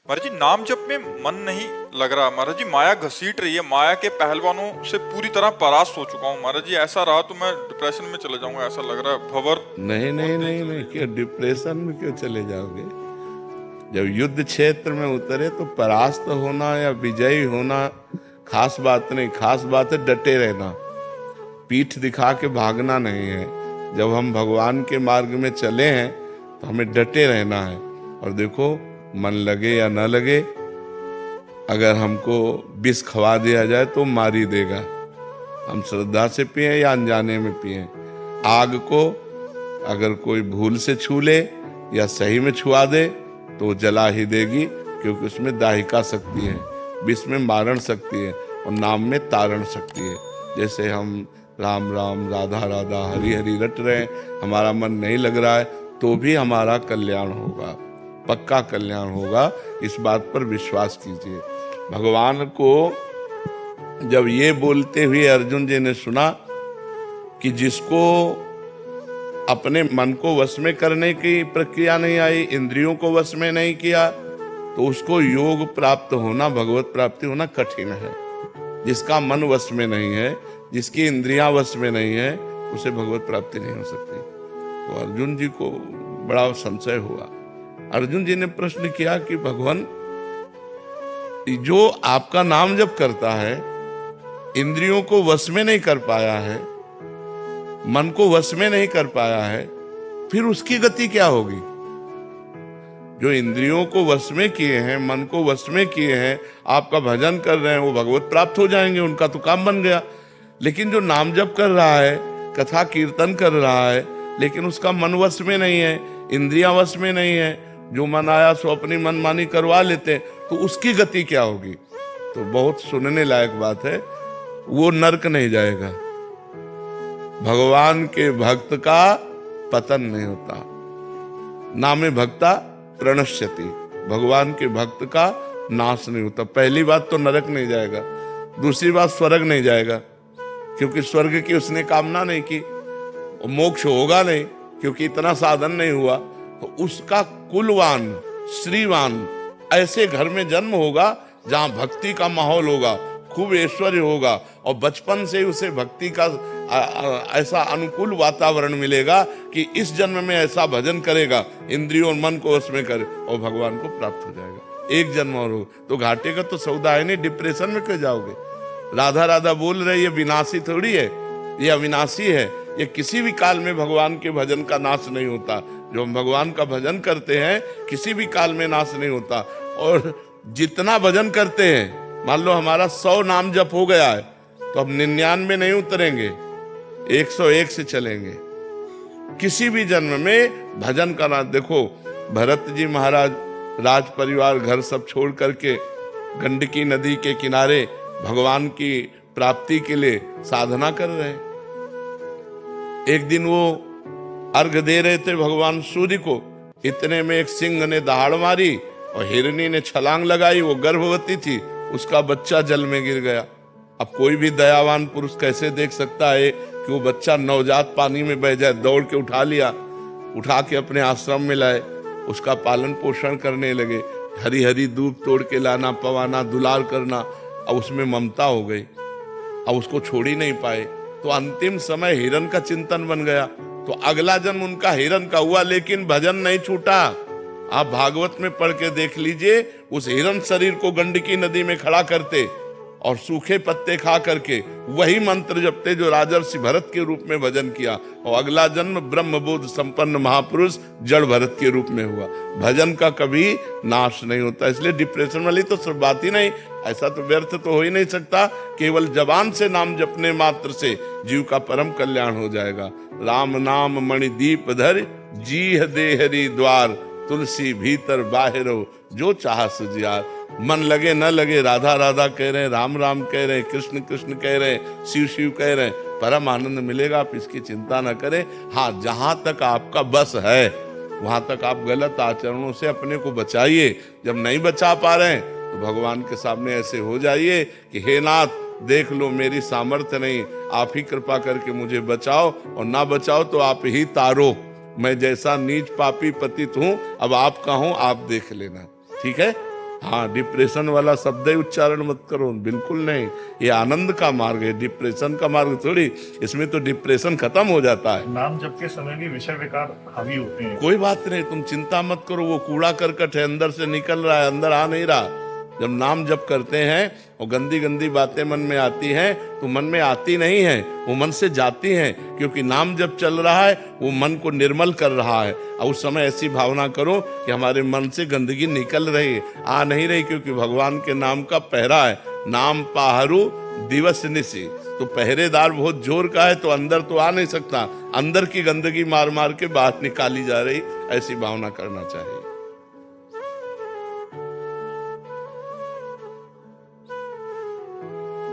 महाराज जी नाम जप में मन नहीं लग रहा महाराज जी, माया घसीट रही है, माया के पहलवानों से पूरी तरह परास्त हो चुका हूँ महाराज जी। ऐसा रहा तो मैं डिप्रेशन में चले जाऊंगा, ऐसा लग रहा है। भंवर नहीं नहीं नहीं नहीं, क्यों डिप्रेशन में क्यों चले जाओगे? जब युद्ध क्षेत्र में उतरे तो परास्त होना या विजयी होना खास बात नहीं, खास बात है डटे रहना, पीठ दिखा के भागना नहीं है। जब हम भगवान के मार्ग में चले हैं तो हमें डटे रहना है। और देखो, मन लगे या न लगे, अगर हमको विष खवा दिया जाए तो मार ही देगा। हम श्रद्धा से पिए या अनजाने में पिए, आग को अगर कोई भूल से छू ले या सही में छुआ दे तो जला ही देगी, क्योंकि उसमें दाहिका शक्ति है, विष में मारण शक्ति है और नाम में तारण शक्ति है। जैसे हम राम राम राधा राधा हरि हरि रट रहे हैं, हमारा मन नहीं लग रहा है तो भी हमारा कल्याण होगा, पक्का कल्याण होगा, इस बात पर विश्वास कीजिए। भगवान को जब ये बोलते हुए अर्जुन जी ने सुना कि जिसको अपने मन को वश में करने की प्रक्रिया नहीं आई, इंद्रियों को वश में नहीं किया, तो उसको योग प्राप्त होना, भगवत प्राप्ति होना कठिन है। जिसका मन वश में नहीं है, जिसकी इंद्रियां वश में नहीं है, उसे भगवत प्राप्ति नहीं हो सकती। तो अर्जुन जी को बड़ा संशय हुआ। अर्जुन जी ने प्रश्न किया कि भगवान, जो आपका नाम जप करता है, इंद्रियों को वश में नहीं कर पाया है, मन को वश में नहीं कर पाया है, फिर उसकी गति क्या होगी? जो इंद्रियों को वश में किए हैं, मन को वश में किए हैं, आपका भजन कर रहे हैं, वो भगवत प्राप्त हो जाएंगे, उनका तो काम बन गया। लेकिन जो नाम जप कर रहा है, कथा कीर्तन कर रहा है, लेकिन उसका मन वश में नहीं है, इंद्रियां वश में नहीं है, जो मन आया सो अपनी मनमानी करवा लेते, तो उसकी गति क्या होगी? तो बहुत सुनने लायक बात है, वो नरक नहीं जाएगा। भगवान के भक्त का पतन नहीं होता, नामे भक्ता प्रणश्यति, भगवान के भक्त का नाश नहीं होता। पहली बात तो नरक नहीं जाएगा, दूसरी बात स्वर्ग नहीं जाएगा, क्योंकि स्वर्ग की उसने कामना नहीं की, और मोक्ष होगा नहीं क्योंकि इतना साधन नहीं हुआ। तो उसका कुलवान श्रीवान ऐसे घर में जन्म होगा जहां भक्ति का माहौल होगा, खूब ऐश्वर्य होगा, और बचपन से ही उसे भक्ति का ऐसा अनुकूल वातावरण मिलेगा कि इस जन्म में ऐसा भजन करेगा, इंद्रियों और मन को उसमें करे और भगवान को प्राप्त हो जाएगा। एक जन्म और हो तो घाटे का तो सौदा है नहीं, डिप्रेशन में क्यों जाओगे? राधा राधा बोल रहे, ये विनाशी थोड़ी है, ये अविनाशी है। ये किसी भी काल में भगवान के भजन का नाश नहीं होता। जो हम भगवान का भजन करते हैं किसी भी काल में नाश नहीं होता। और जितना भजन करते हैं, मान लो हमारा 100 नाम जप हो गया है, तो अब 99 नहीं उतरेंगे, 101 से चलेंगे। किसी भी जन्म में भजन करना। देखो, भरत जी महाराज राज परिवार घर सब छोड़ करके गंडकी नदी के किनारे भगवान की प्राप्ति के लिए साधना कर रहे हैं। एक दिन वो अर्घ दे रहे थे भगवान सूर्य को, इतने में एक सिंह ने दहाड़ मारी और हिरनी ने छलांग लगाई। वो गर्भवती थी, उसका बच्चा जल में गिर गया। अब कोई भी दयावान पुरुष कैसे देख सकता है कि वो बच्चा नवजात पानी में बह जाए? दौड़ के उठा लिया, उठा के अपने आश्रम में लाए, उसका पालन पोषण करने लगे, हरी हरी दूब तोड़ के लाना, पवाना, दुलार करना। अब उसमें ममता हो गई, अब उसको छोड़ ही नहीं पाए, तो अंतिम समय हिरण का चिंतन बन गया। तो अगला जन्म उनका हिरण का हुआ, लेकिन भजन नहीं छूटा। आप भागवत में पढ़ के देख लीजिए, उस हिरण शरीर को गंडकी नदी में खड़ा करते और सूखे पत्ते खा करके वही मंत्र जपते जो राजर्षि भरत के रूप में भजन किया, और अगला जन्म ब्रह्मबोध संपन्न महापुरुष जड़ भरत के रूप में हुआ। भजन का कभी नाश नहीं होता, इसलिए डिप्रेशन वाली तो सब बात ही नहीं। ऐसा तो व्यर्थ तो हो ही नहीं सकता। केवल जबान से नाम जपने मात्र से जीव का परम कल्याण हो जाएगा। राम नाम मणिदीप धर, जीह देहरी द्वार, तुलसी भीतर बाहरो, जो चाह सुजियार। मन लगे न लगे, राधा राधा कह रहे हैं, राम राम कह रहे हैं, कृष्ण कृष्ण कह रहे हैं, शिव शिव कह रहे हैं, परम आनंद मिलेगा। आप इसकी चिंता न करें। हाँ, जहां तक आपका बस है वहां तक आप गलत आचरणों से अपने को बचाइए। जब नहीं बचा पा रहे हैं तो भगवान के सामने ऐसे हो जाइए कि हे नाथ, देख लो मेरी सामर्थ्य नहीं, आप ही कृपा करके मुझे बचाओ, और ना बचाओ तो आप ही तारो। मैं जैसा नीच पापी पतित हूं, अब आप का हूं, आप देख लेना। ठीक है? हाँ, डिप्रेशन वाला शब्द ही उच्चारण मत करो, बिल्कुल नहीं। ये आनंद का मार्ग है, डिप्रेशन का मार्ग थोड़ी। इसमें तो डिप्रेशन खत्म हो जाता है। नाम जप के समय भी विषय विकार हावी होते हैं। कोई बात नहीं, तुम चिंता मत करो। वो कूड़ा करकट है, अंदर से निकल रहा है, अंदर आ नहीं रहा। जब नाम जप करते हैं और गंदी गंदी बातें मन में आती हैं तो मन में आती नहीं है, वो मन से जाती हैं, क्योंकि नाम जब चल रहा है वो मन को निर्मल कर रहा है। और उस समय ऐसी भावना करो कि हमारे मन से गंदगी निकल रही है, आ नहीं रही, क्योंकि भगवान के नाम का पहरा है। नाम पाहरू दिवस निशी, तो पहरेदार बहुत जोर का है, तो अंदर तो आ नहीं सकता। अंदर की गंदगी मार मार के बाहर निकाली जा रही, ऐसी भावना करना चाहिए।